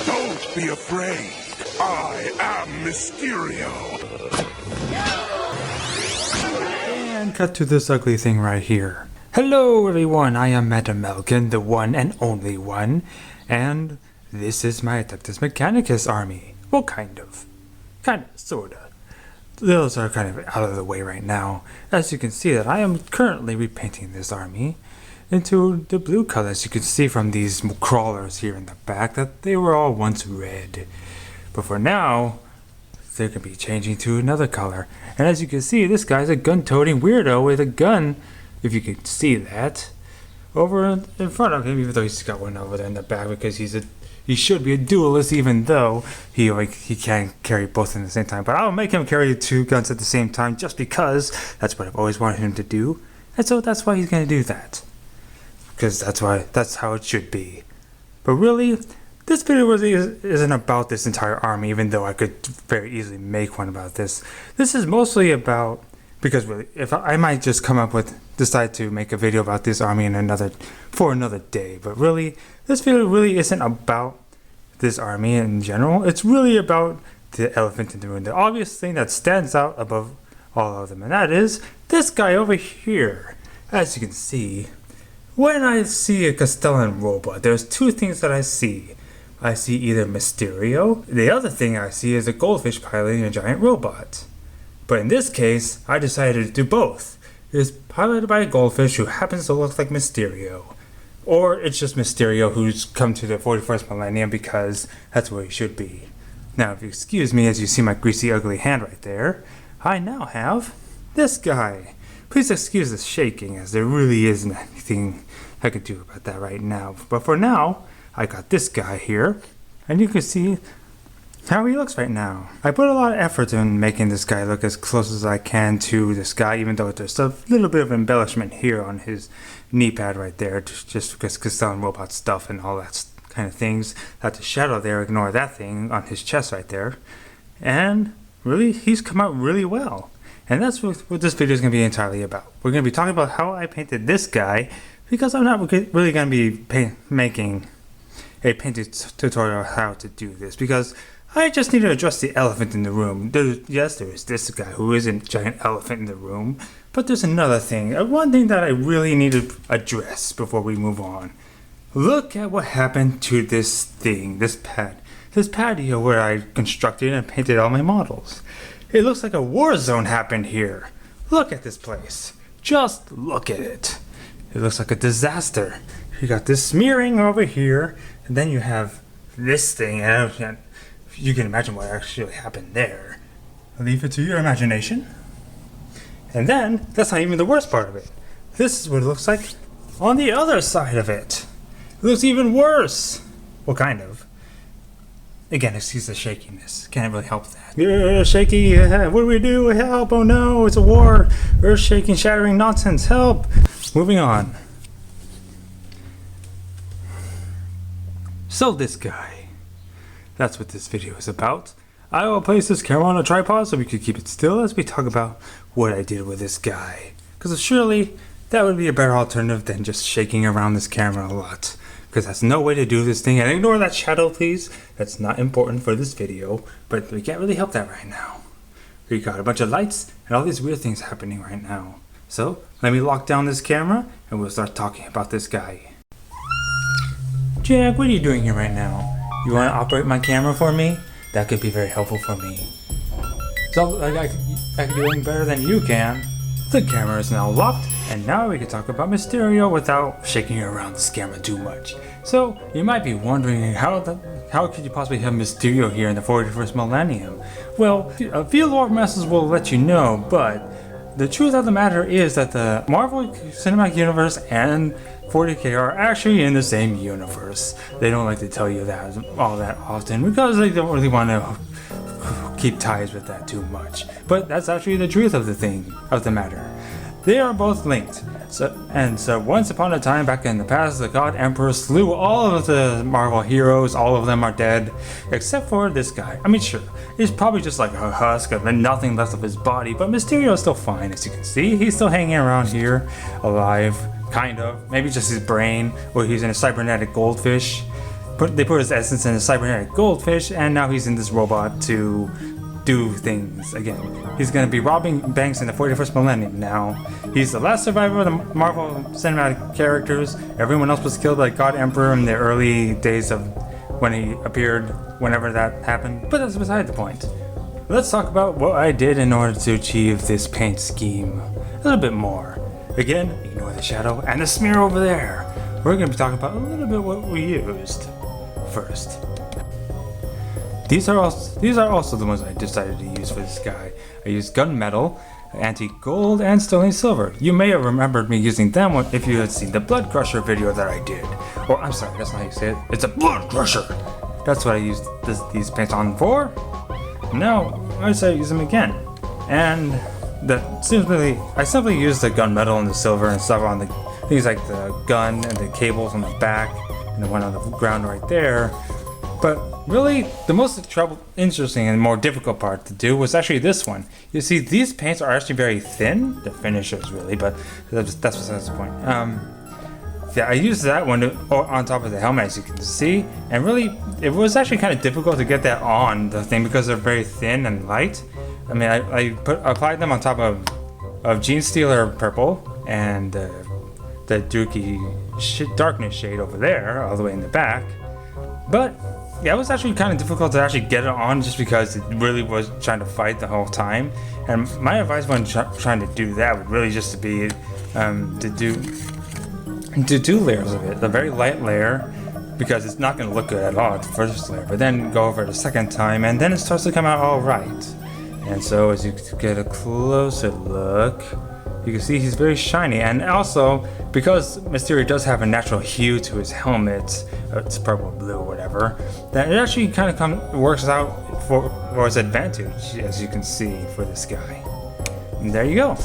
Don't be afraid. I am Mysterio. And cut to this ugly thing right here. Hello everyone, I am Madam Melkin, the one and only one. And this is my Adeptus Mechanicus army. Well, kind of. Sorta. Those are kind of out of the way right now. As you can see that I am currently repainting this army into the blue color. As you can see from these crawlers here in the back that they were all once red. But for now, they're going to be changing to another color. And as you can see, this guy's a gun-toting weirdo with a gun, if you can see that, over in front of him, even though he's got one over there in the back because he should be a duelist, even though he can't carry both at the same time. But I'll make him carry two guns at the same time just because that's what I've always wanted him to do. And so that's why he's going to do that. Because that's how it should be. But really, this video really isn't about this entire army, even though I could very easily make one about this. This is mostly about, because really, if I might just decide to make a video about this army for another day. But really, this video really isn't about this army in general. It's really about the elephant in the room, the obvious thing that stands out above all of them, and that is this guy over here. As you can see, when I see a Kastelan Robot, there's two things that I see. I see either Mysterio, the other thing I see is a goldfish piloting a giant robot. But in this case, I decided to do both. It is piloted by a goldfish who happens to look like Mysterio. Or it's just Mysterio who's come to the 41st millennium because that's where he should be. Now if you excuse me as you see my greasy ugly hand right there, I now have this guy. Please excuse the shaking as there really isn't anything I can do about that right now. But for now, I got this guy here, and you can see how he looks right now. I put a lot of effort in making this guy look as close as I can to this guy, even though there's a little bit of embellishment here on his knee pad right there, just because Kastelan Robot stuff and all that kind of things. That the shadow there, ignore that thing on his chest right there. And really, he's come out really well. And that's what this video is going to be entirely about. We're going to be talking about how I painted this guy, because I'm not really going to be making a painting tutorial on how to do this, because I just need to address the elephant in the room. Yes, there is this guy who is a giant elephant in the room, but there's another thing. One thing that I really need to address before we move on. Look at what happened to this thing, this patio where I constructed and painted all my models. It looks like a war zone happened here. Look at this place. Just look at it. It looks like a disaster. You got this smearing over here, and then you have this thing, and you can imagine what actually happened there. I'll leave it to your imagination. And then, that's not even the worst part of it. This is what it looks like on the other side of it. It looks even worse. Well, kind of. Again, excuse the shakiness. Can't really help that. Yeah, shaky. What do we do? Help. Oh no, it's a war. Earth shaking, shattering nonsense. Help. Moving on. So this guy. That's what this video is about. I will place this camera on a tripod so we can keep it still as we talk about what I did with this guy. Because surely that would be a better alternative than just shaking around this camera a lot. Because that's no way to do this thing. And ignore that shadow, please. That's not important for this video. But we can't really help that right now. We got a bunch of lights and all these weird things happening right now. So let me lock down this camera and we'll start talking about this guy. Jack, what are you doing here right now? You want to operate my camera for me? That could be very helpful for me. So I can do anything better than you can. The camera is now locked, and now we can talk about Mysterio without shaking around this camera too much. So you might be wondering how could you possibly have Mysterio here in the 41st millennium? Well, a few lore masters will let you know, but the truth of the matter is that the Marvel Cinematic Universe and 40K are actually in the same universe. They don't like to tell you that all that often because they don't really want to keep ties with that too much. But that's actually the truth of the matter. They are both linked. So once upon a time back in the past, the God Emperor slew all of the Marvel heroes. All of them are dead, except for this guy. I mean, sure, he's probably just like a husk and nothing left of his body, but Mysterio is still fine, as you can see. He's still hanging around here, alive, kind of. Maybe just his brain, or he's in a cybernetic goldfish. they put his essence in a cybernetic goldfish, and now he's in this robot to do things again. He's going to be robbing banks in the 41st millennium now. He's the last survivor of the Marvel cinematic characters. Everyone else was killed by God Emperor in the early days of when he appeared, whenever that happened. But that's beside the point. Let's talk about what I did in order to achieve this paint scheme a little bit more. Again, ignore the shadow and the smear over there. We're going to be talking about a little bit what we used first. These are also the ones I decided to use for this guy. I used gunmetal, antique gold, and sterling silver. You may have remembered me using them if you had seen the bloodcrusher video that I did. Or I'm sorry, that's not how you say it. It's a bloodcrusher. That's what I used these paints on for. Now I decided to use them again, and I simply used the gunmetal and the silver and stuff on the things like the gun and the cables on the back and the one on the ground right there. But really, the most interesting and more difficult part to do was actually this one. You see, these paints are actually very thin, the finishers really, but that's besides the point. Yeah, I used that one on top of the helmet, as you can see, and really, it was actually kind of difficult to get that on the thing because they're very thin and light. I mean, I applied them on top of Gene Stealer purple and the Dookie darkness shade over there, all the way in the back, but yeah, it was actually kind of difficult to actually get it on just because it really was trying to fight the whole time. And my advice when trying to do that would really just be to do 2 layers of it. A very light layer, because it's not going to look good at all at the first layer, but then go over it a second time and then it starts to come out all right. And so as you get a closer look, you can see he's very shiny, and also because Mysterio does have a natural hue to his helmet, it's purple, blue, whatever, that it actually kind of works out for his advantage, as you can see, for this guy. And there you go.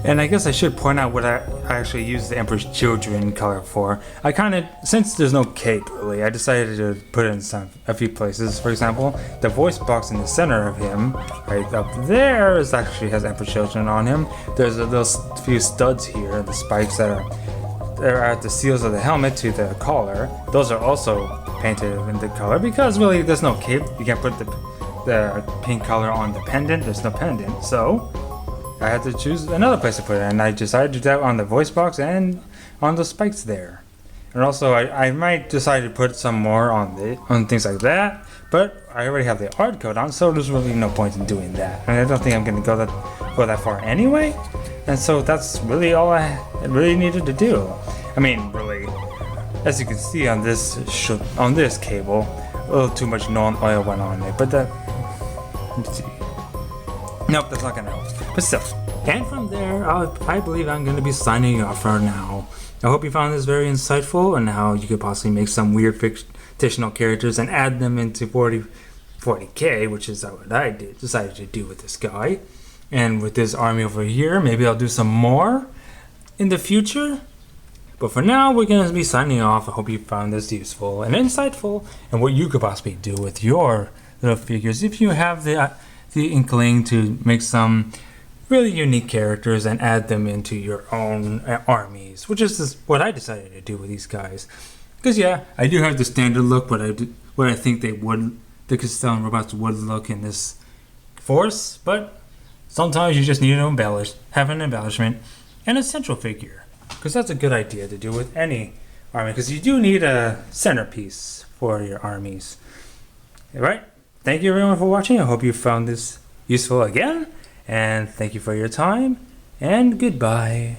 And I guess I should point out what I actually used the Emperor's Children color for. I kind of, since there's no cape really, I decided to put it in a few places. For example, the voice box in the center of him, right up there, actually has Emperor's Children on him. There's those few studs here, the spikes that are at the seals of the helmet to the collar. Those are also painted in the color because really there's no cape. You can't put the pink color on the pendant. There's no pendant, so I had to choose another place to put it, and I decided to do that on the voice box and on the spikes there. And also, I might decide to put some more on things like that, but I already have the art code on, so there's really no point in doing that. And I don't think I'm going to go that far anyway, and so that's really all I really needed to do. I mean, really, as you can see on this cable, a little too much Nolan oil went on it, but that. Let's see. Nope, that's not gonna help. But still. And from there, I believe I'm gonna be signing off for now. I hope you found this very insightful and how you could possibly make some weird fictional characters and add them into 40K, which is what I decided to do with this guy. And with this army over here, maybe I'll do some more in the future. But for now, we're gonna be signing off. I hope you found this useful and insightful, and what you could possibly do with your little figures if you have the inkling to make some really unique characters and add them into your own armies, which is what I decided to do with these guys. Because yeah, I do have the standard look, what I think the Kastelan Robots would look in this force, but sometimes you just need to have an embellishment and a central figure, because that's a good idea to do with any army, because you do need a centerpiece for your armies. Alright? Thank you everyone for watching. I hope you found this useful again. And thank you for your time. And goodbye.